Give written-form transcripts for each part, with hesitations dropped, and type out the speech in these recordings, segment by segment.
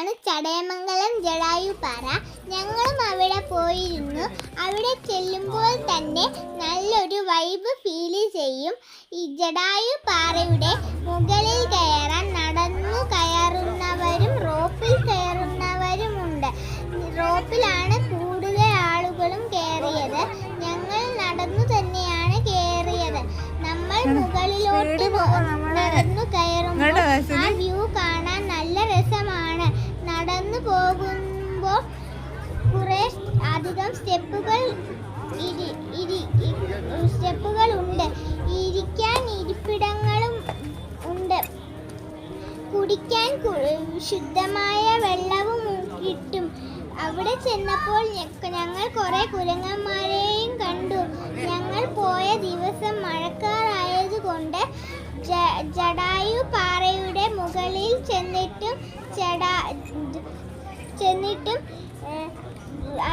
സ്ഥലമാണ് ചടയമംഗലം ജടായുപ്പാറ. ഞങ്ങളും അവിടെ പോയിരുന്നു. അവിടെ ചെല്ലുമ്പോൾ തന്നെ നല്ലൊരു വൈബ് ഫീൽ ചെയ്യും. ഈ ജടായുപ്പാറയുടെ മുകളിൽ കയറാൻ നടന്നു കയറുന്നവരും റോപ്പിൽ കയറുന്നവരുമുണ്ട്. റോപ്പിലാണ് കൂടുതൽ ആളുകളും കയറിയത്. ഞങ്ങൾ നടന്നു തന്നെയാണ് കയറിയത്. നമ്മൾ മുകളിലോട്ട് നടന്നു കയറുമ്പോൾ ആ വ്യൂ കാണാൻ നല്ല രസമാണ്. നടന്നു പോകുമ്പോൾ കുറെ അധികം സ്റ്റെപ്പുകൾ ഉണ്ട്. ഇരിക്കാൻ ഇരിപ്പിടങ്ങളും ഉണ്ട്. കുടിക്കാൻ ശുദ്ധമായ വെള്ളവും കിട്ടും. അവിടെ ചെന്നപ്പോൾ ഞങ്ങൾ കുറെ കുരങ്ങന്മാരെയും കണ്ടു. ഞങ്ങൾ പോയ ദിവസം മഴക്കാറായതുകൊണ്ട് ജടായുപ്പാറയുടെ മുകളിൽ ചെന്നിട്ടും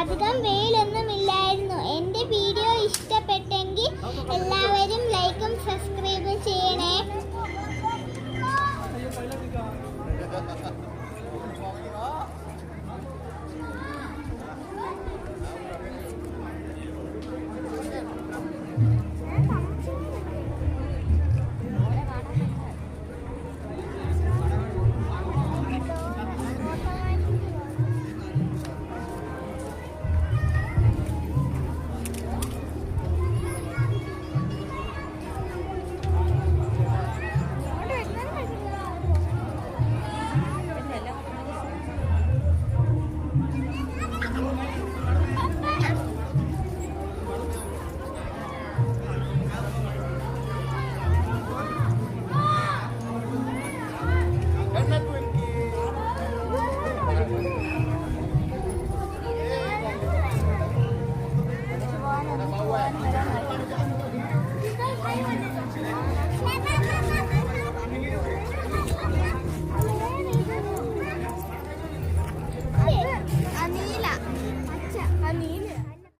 അധികം വെയിലൊന്നുമില്ലായിരുന്നു. എൻ്റെ വീഡിയോ ഇഷ്ടപ്പെട്ടെങ്കിൽ എല്ലാവരും ലൈക്കും സബ്സ്ക്രൈബും ചെയ്യണേ.